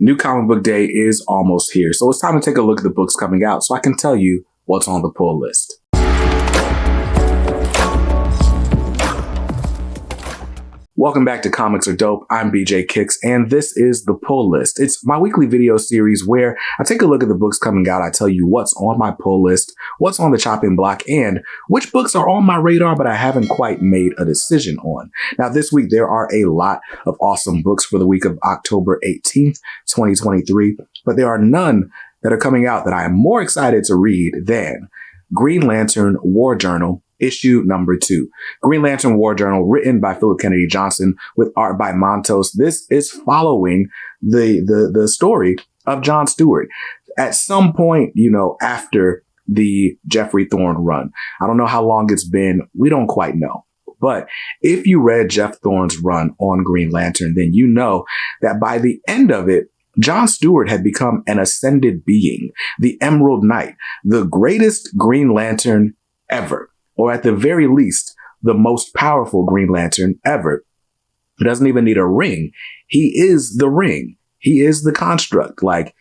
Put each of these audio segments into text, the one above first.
New comic book day is almost here, so it's time to take a look at the books coming out so I can tell you what's on the pull list. Welcome back to Comics Are Dope. I'm BJ Kicks, and this is the pull list. It's my weekly video series where I take a look at the books coming out. I tell you what's on my pull list, what's on the chopping block, and which books are on my radar but I haven't quite made a decision on. Now, this week, there are a lot of awesome books for the week of October 18th, 2023, but there are none that are coming out that I am more excited to read than Green Lantern War Journal, issue number 2. Green Lantern War Journal, written by Philip Kennedy Johnson with art by Montos. This is following the story of John Stewart. At some point, after the Jeffrey Thorne run. I don't know how long it's been. We don't quite know. But if you read Jeff Thorne's run on Green Lantern, then you know that by the end of it, John Stewart had become an ascended being, the Emerald Knight, the greatest Green Lantern ever. Or at the very least, the most powerful Green Lantern ever. He doesn't even need a ring. He is the ring. He is the construct. Like,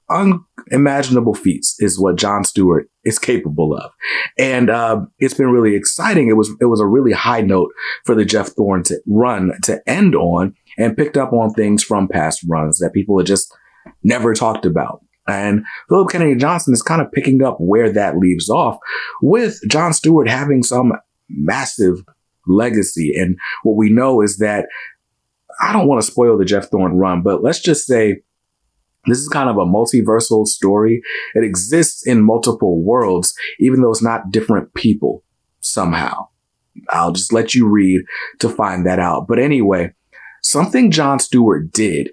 unimaginable feats is what John Stewart is capable of. And it's been really exciting. It was a really high note for the Jeff Thorne run to end on, and picked up on things from past runs that people had just never talked about. And Philip Kennedy Johnson is kind of picking up where that leaves off, with John Stewart having some massive legacy. And what we know is that, I don't want to spoil the Jeff Thorne run, but let's just say this is kind of a multiversal story. It exists in multiple worlds, even though it's not different people somehow. I'll just let you read to find that out. But anyway, something John Stewart did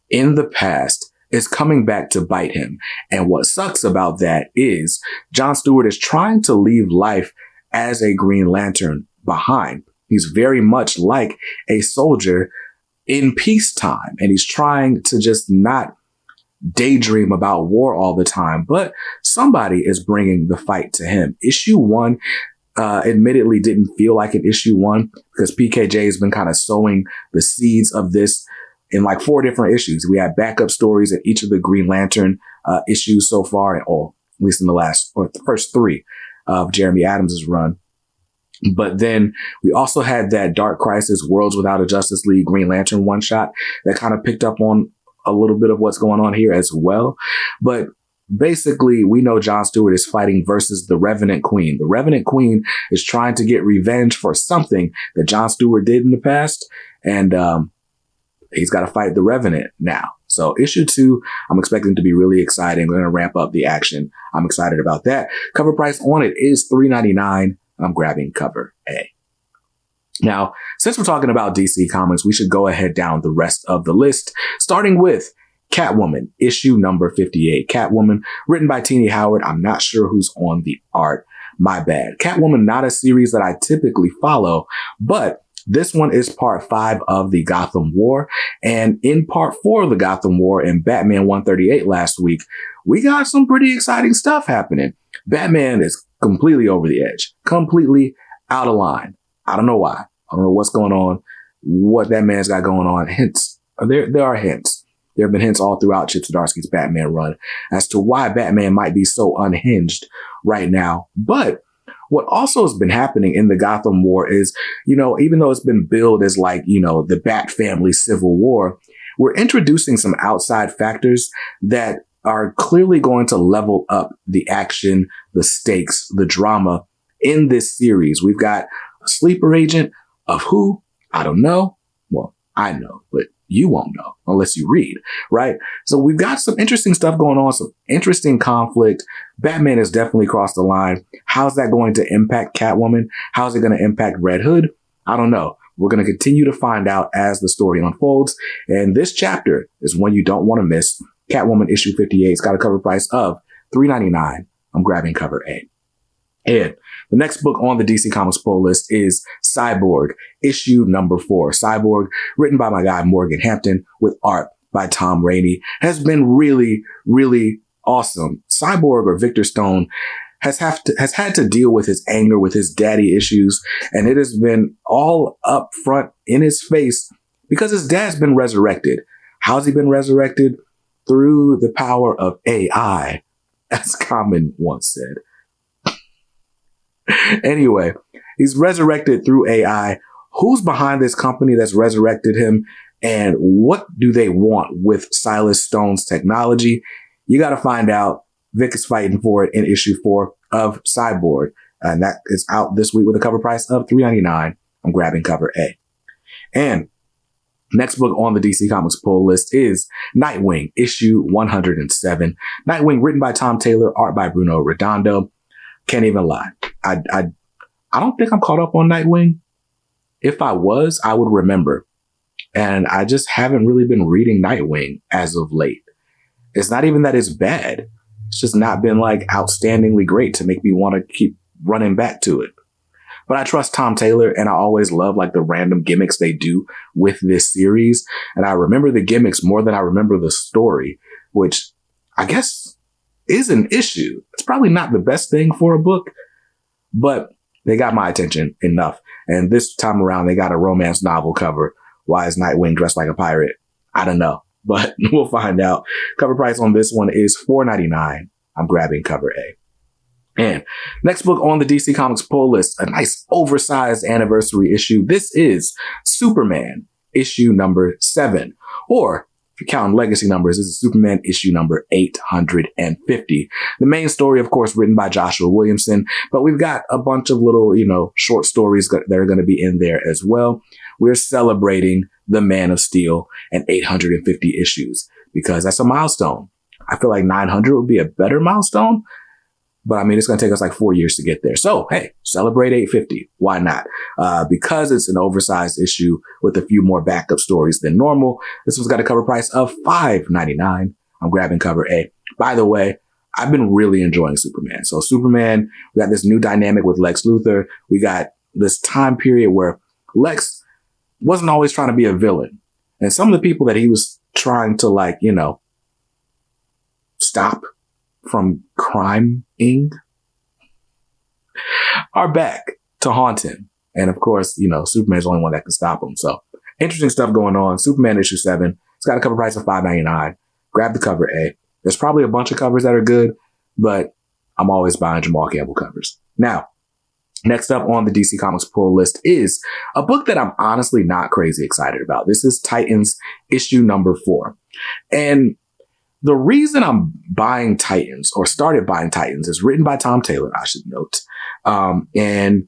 in the past is coming back to bite him. And what sucks about that is John Stewart is trying to leave life as a Green Lantern behind. He's very much like a soldier in peacetime, and he's trying to just not daydream about war all the time, but somebody is bringing the fight to him. Issue 1 admittedly didn't feel like an issue 1 because PKJ has been kind of sowing the seeds of this in like 4 different issues. We had backup stories in each of the Green Lantern issues so far, or at least in the first 3 of Jeremy Adams' run. But then we also had that Dark Crisis Worlds Without a Justice League Green Lantern one-shot that kind of picked up on a little bit of what's going on here as well. But basically, we know John Stewart is fighting versus the Revenant Queen. The Revenant Queen is trying to get revenge for something that John Stewart did in the past. And he's got to fight the Revenant now. So issue 2, I'm expecting to be really exciting. We're going to ramp up the action. I'm excited about that. Cover price on it is $3.99. I'm grabbing cover A. Now, since we're talking about DC Comics, we should go ahead down the rest of the list, starting with Catwoman, issue number 58. Catwoman, written by Tini Howard. I'm not sure who's on the art. My bad. Catwoman, not a series that I typically follow, but this one is part 5 of the Gotham War. And in part 4 of the Gotham War in Batman 138 last week, we got some pretty exciting stuff happening. Batman is completely over the edge, completely out of line. I don't know why. I don't know what's going on, what that man's got going on. Hints. There are hints. There have been hints all throughout Chip Zdarsky's Batman run as to why Batman might be so unhinged right now. But what also has been happening in the Gotham War is, even though it's been billed as like, the Bat family civil war, we're introducing some outside factors that are clearly going to level up the action, the stakes, the drama in this series. We've got a sleeper agent of who? I don't know. Well, I know, but you won't know unless you read, right? So we've got some interesting stuff going on, some interesting conflict. Batman has definitely crossed the line. How's that going to impact Catwoman? How's it going to impact Red Hood? I don't know. We're going to continue to find out as the story unfolds. And this chapter is one you don't want to miss. Catwoman issue 58. It's got a cover price of $3.99. I'm grabbing cover A. And the next book on the DC Comics pull list is Cyborg, issue number 4. Cyborg, written by my guy Morgan Hampton with art by Tom Rainey, has been really, really awesome. Cyborg, or Victor Stone, has had to deal with his anger, with his daddy issues, and it has been all up front in his face because his dad's been resurrected. How's he been resurrected? Through the power of AI, as Common once said. Anyway, he's resurrected through AI. Who's behind this company that's resurrected him? And what do they want with Silas Stone's technology? You got to find out. Vic is fighting for it in issue 4 of Cyborg. And that is out this week with a cover price of $3.99. I'm grabbing cover A. And next book on the DC Comics pull list is Nightwing, issue 107. Nightwing, written by Tom Taylor, art by Bruno Redondo. Can't even lie. I don't think I'm caught up on Nightwing. If I was, I would remember. And I just haven't really been reading Nightwing as of late. It's not even that it's bad. It's just not been like outstandingly great to make me want to keep running back to it. But I trust Tom Taylor, and I always love like the random gimmicks they do with this series. And I remember the gimmicks more than I remember the story, which I guess is an issue. It's probably not the best thing for a book, but they got my attention enough. And this time around, they got a romance novel cover. Why is Nightwing dressed like a pirate? I don't know, but we'll find out. Cover price on this one is $4.99. I'm grabbing cover A. And next book on the DC Comics pull list, a nice oversized anniversary issue. This is Superman, issue number 7. Or, if you're counting legacy numbers, this is Superman issue number 850. The main story, of course, written by Joshua Williamson, but we've got a bunch of little, short stories that are going to be in there as well. We're celebrating the Man of Steel and 850 issues because that's a milestone. I feel like 900 would be a better milestone. But I mean, it's going to take us like 4 years to get there. So, hey, celebrate 850. Why not? Because it's an oversized issue with a few more backup stories than normal. This one's got a cover price of $5.99. I'm grabbing cover A. By the way, I've been really enjoying Superman. So Superman, we got this new dynamic with Lex Luthor. We got this time period where Lex wasn't always trying to be a villain. And some of the people that he was trying to stop from crime-ing are back to haunt him. And of course, Superman's the only one that can stop him. So interesting stuff going on. Superman issue 7. It's got a cover price of $5.99. Grab the cover A. There's probably a bunch of covers that are good, but I'm always buying Jamal Campbell covers. Now, next up on the DC Comics pull list is a book that I'm honestly not crazy excited about. This is Titans issue number 4. And the reason I'm buying Titans, or started buying Titans, is written by Tom Taylor, I should note. And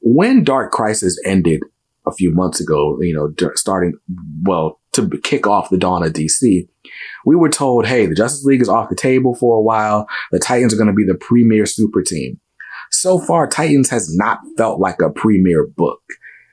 when Dark Crisis ended a few months ago, to kick off the dawn of DC, we were told, hey, the Justice League is off the table for a while. The Titans are going to be the premier super team. So far, Titans has not felt like a premier book.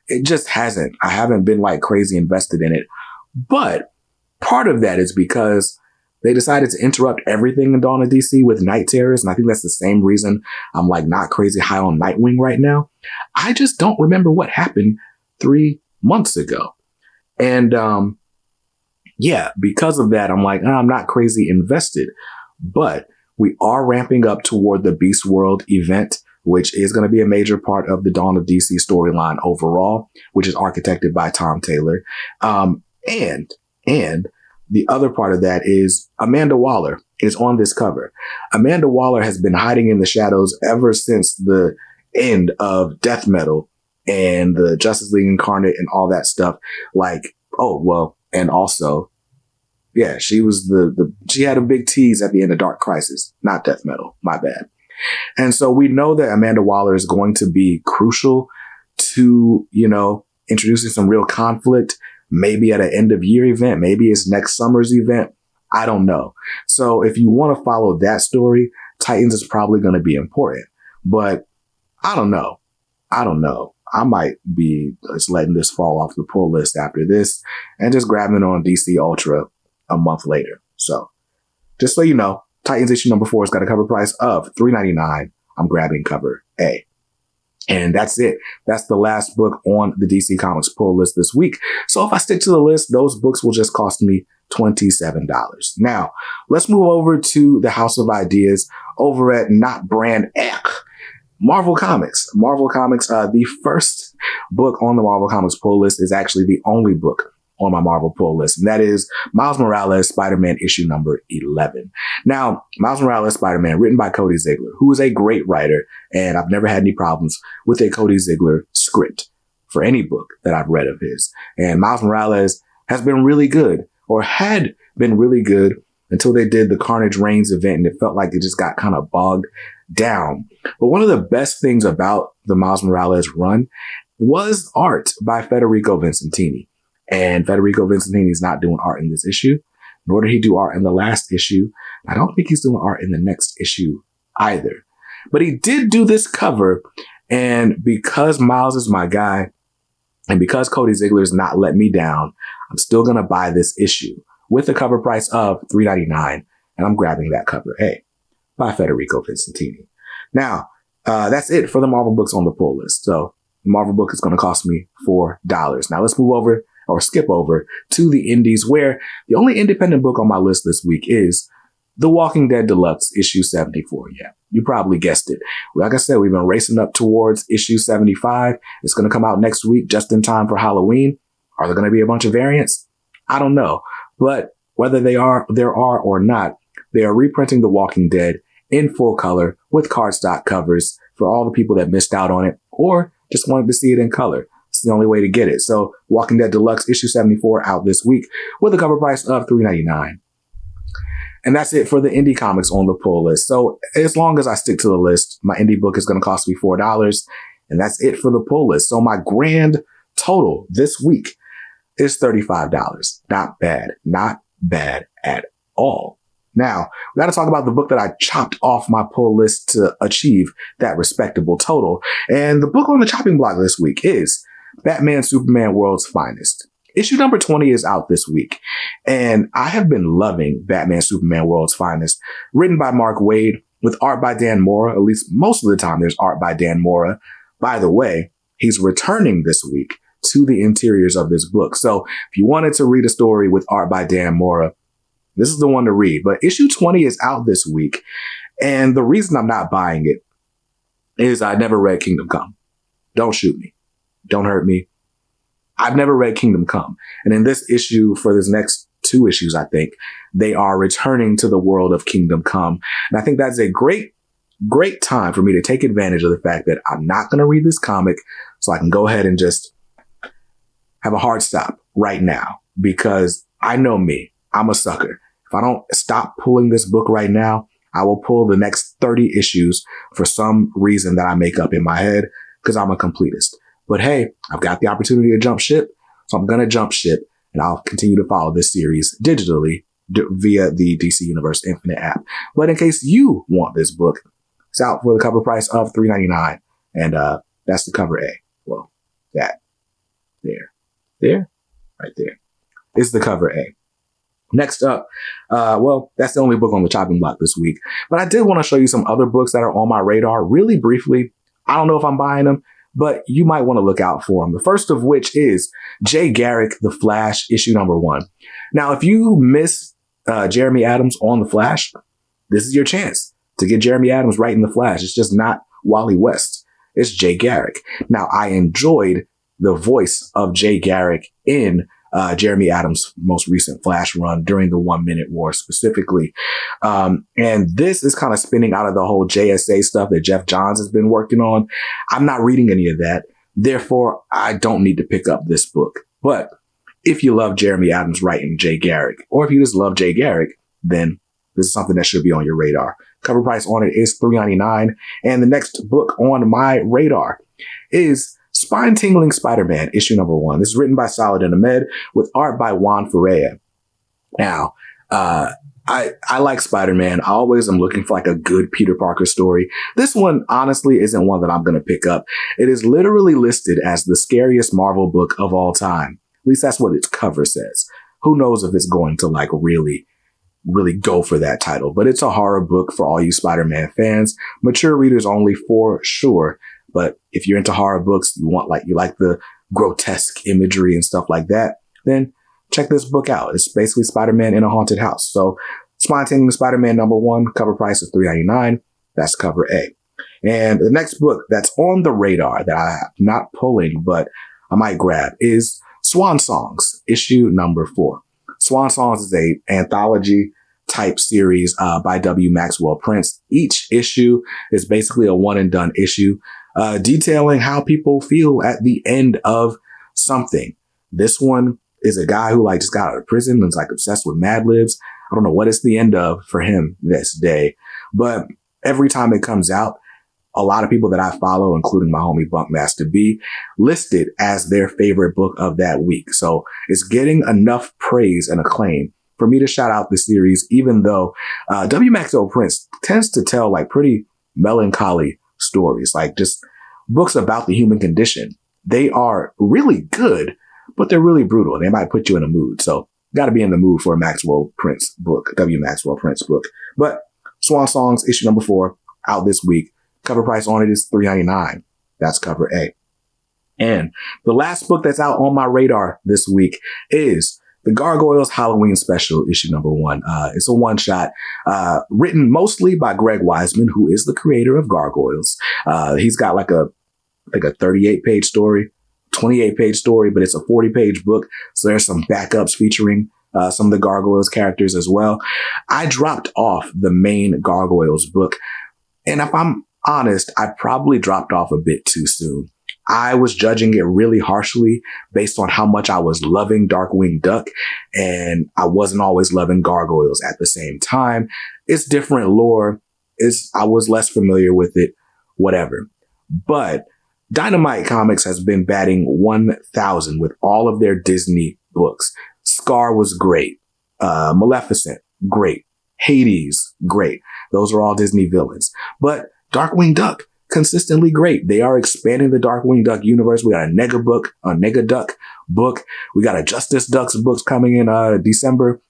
It just hasn't. I haven't been like crazy invested in it. But part of that is because they decided to interrupt everything in Dawn of DC with Night Terrors. And I think that's the same reason I'm like not crazy high on Nightwing right now. I just don't remember what happened 3 months ago. And because of that, I'm like, I'm not crazy invested. But we are ramping up toward the Beast World event, which is going to be a major part of the Dawn of DC storyline overall, which is architected by Tom Taylor. And the other part of that is Amanda Waller is on this cover. Amanda Waller has been hiding in the shadows ever since the end of Death Metal and the Justice League Incarnate and all that stuff. And also, she was she had a big tease at the end of Dark Crisis, not Death Metal, my bad. And so we know that Amanda Waller is going to be crucial to, introducing some real conflict. Maybe at an end of year event, maybe it's next summer's event. I don't know. So if you want to follow that story, Titans is probably going to be important, but I don't know. I might be just letting this fall off the pull list after this and just grabbing it on DC Ultra a month later. So just so you know, Titans issue number 4 has got a cover price of $3.99. I'm grabbing cover A. And that's it. That's the last book on the DC Comics pull list this week. So if I stick to the list, those books will just cost me $27. Now, let's move over to the House of Ideas over at Not Brand Ek. Marvel Comics. The first book on the Marvel Comics pull list is actually the only book on my Marvel pull list, and that is Miles Morales, Spider-Man issue number 11. Now, Miles Morales, Spider-Man, written by Cody Ziegler, who is a great writer, and I've never had any problems with a Cody Ziegler script for any book that I've read of his. And Miles Morales has been really good, or had been really good until they did the Carnage Reigns event, and it felt like it just got kind of bogged down. But one of the best things about the Miles Morales run was art by Federico Vincentini. And Federico Vincentini is not doing art in this issue, nor did he do art in the last issue. I don't think he's doing art in the next issue either. But he did do this cover, and because Miles is my guy, and because Cody Ziegler's not let me down, I'm still going to buy this issue with a cover price of $3.99, and I'm grabbing that cover A by Federico Vincentini. Now, that's it for the Marvel books on the pull list. So the Marvel book is going to cost me $4. Now let's move over, or skip over, to the indies, where the only independent book on my list this week is The Walking Dead Deluxe issue 74. Yeah, you probably guessed it. Like I said, we've been racing up towards issue 75. It's going to come out next week, just in time for Halloween. Are there going to be a bunch of variants? I don't know. But whether there are or not, they are reprinting The Walking Dead in full color with cardstock covers for all the people that missed out on it or just wanted to see it in color. It's the only way to get it. So Walking Dead Deluxe issue 74 out this week with a cover price of $3.99. And that's it for the indie comics on the pull list. So as long as I stick to the list, my indie book is going to cost me $4. And that's it for the pull list. So my grand total this week is $35. Not bad. Not bad at all. Now, we got to talk about the book that I chopped off my pull list to achieve that respectable total. And the book on the chopping block this week is Batman Superman World's Finest. Issue number 20 is out this week, and I have been loving Batman Superman World's Finest, written by Mark Waid with art by Dan Mora. At least most of the time there's art by Dan Mora. By the way, he's returning this week to the interiors of this book. So if you wanted to read a story with art by Dan Mora, this is the one to read. But issue 20 is out this week, and the reason I'm not buying it is I never read Kingdom Come. Don't shoot me. Don't hurt me. I've never read Kingdom Come. And in this issue, for this next 2 issues, I think, they are returning to the world of Kingdom Come. And I think that's a great time for me to take advantage of the fact that I'm not going to read this comic, so I can go ahead and just have a hard stop right now, because I know me. I'm a sucker. If I don't stop pulling this book right now, I will pull the next 30 issues for some reason that I make up in my head, because I'm a completist. But hey, I've got the opportunity to jump ship, so I'm going to jump ship, and I'll continue to follow this series digitally via the DC Universe Infinite app. But in case you want this book, it's out for the cover price of $3.99, and that's the cover A. Well, that there, right there is the cover A. Next up, that's the only book on the chopping block this week. But I did want to show you some other books that are on my radar really briefly. I don't know if I'm buying them, but you might want to look out for them. The first of which is Jay Garrick, The Flash, issue number 1. Now, if you miss Jeremy Adams on The Flash, this is your chance to get Jeremy Adams right in The Flash. It's just not Wally West. It's Jay Garrick. Now, I enjoyed the voice of Jay Garrick in Jeremy Adams' most recent Flash run during the 1 Minute War specifically. And this is kind of spinning out of the whole JSA stuff that Jeff Johns has been working on. I'm not reading any of that. Therefore, I don't need to pick up this book. But if you love Jeremy Adams writing Jay Garrick, or if you just love Jay Garrick, then this is something that should be on your radar. Cover price on it is $3.99. And the next book on my radar is Spine-Tingling Spider-Man, issue number 1. This is written by Saladin Ahmed with art by Juan Ferreira. Now, I like Spider-Man. I always am looking for like a good Peter Parker story. This one, honestly, isn't one that I'm going to pick up. It is literally listed as the scariest Marvel book of all time. At least that's what its cover says. Who knows if it's going to like really go for that title. But it's a horror book for all you Spider-Man fans. Mature readers only for sure. But if you're into horror books, you like the grotesque imagery and stuff like that, then check this book out. It's basically Spider-Man in a haunted house. So Spine-Tingling Spider-Man number 1, cover price is $3.99. That's cover A. And the next book that's on the radar that I'm not pulling, but I might grab, is Swan Songs, issue number 4. Swan Songs is a anthology type series by W. Maxwell Prince. Each issue is basically a one and done issue, detailing how people feel at the end of something. This one is a guy who just got out of prison and is obsessed with Mad Libs. I don't know what it's the end of for him this day, but every time it comes out, a lot of people that I follow, including my homie Bunkmaster B, list it as their favorite book of that week. So it's getting enough praise and acclaim for me to shout out the series, even though W. Maxwell Prince tends to tell pretty melancholy stories, just books about the human condition. They are really good, but they're really brutal. They might put you in a mood. So got to be in the mood for a Maxwell Prince book, W. Maxwell Prince book. But Swan Songs, issue number 4, out this week. Cover price on it is $3.99. That's cover A. And the last book that's out on my radar this week is the Gargoyles Halloween Special, issue number 1. It's a one-shot written mostly by Greg Weisman, who is the creator of Gargoyles. He's got a 38-page story, 28-page story, but it's a 40-page book. So there's some backups featuring some of the Gargoyles characters as well. I dropped off the main Gargoyles book, and if I'm honest, I probably dropped off a bit too soon. I was judging it really harshly based on how much I was loving Darkwing Duck, and I wasn't always loving Gargoyles at the same time. It's different lore. I was less familiar with it, whatever. But Dynamite Comics has been batting 1,000 with all of their Disney books. Scar was great. Maleficent, great. Hades, great. Those are all Disney villains. But Darkwing Duck, consistently great. They are expanding the Darkwing Duck universe. We got a Nega Duck book. We got a Justice Ducks books coming in December.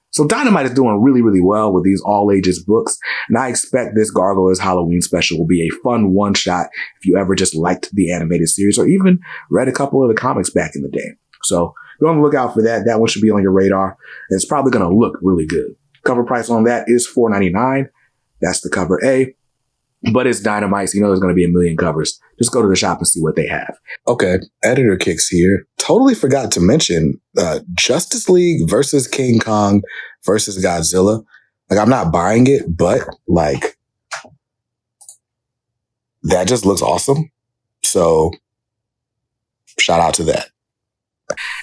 So Dynamite is doing really, really well with these all ages books. And I expect this Gargoyles Halloween special will be a fun one shot if you ever just liked the animated series or even read a couple of the comics back in the day. So be on the lookout for that. That one should be on your radar. And it's probably going to look really good. Cover price on that is $4.99. That's the cover A. But it's Dynamite, so there's going to be a million covers. Just go to the shop and see what they have. Okay, Editor Kicks here. Totally forgot to mention Justice League versus King Kong versus Godzilla. I'm not buying it, but that just looks awesome. So shout out to that.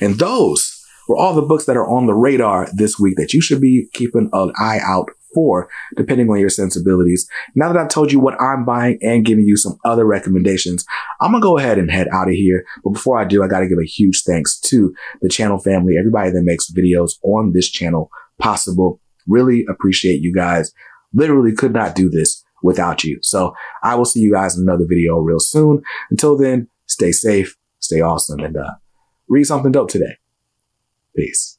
And those were all the books that are on the radar this week that you should be keeping an eye out for, depending on your sensibilities. Now that I've told you what I'm buying and giving you some other recommendations, I'm going to go ahead and head out of here. But before I do, I got to give a huge thanks to the channel family, everybody that makes videos on this channel possible. Really appreciate you guys. Literally could not do this without you. So I will see you guys in another video real soon. Until then, stay safe, stay awesome, and read something dope today. Peace.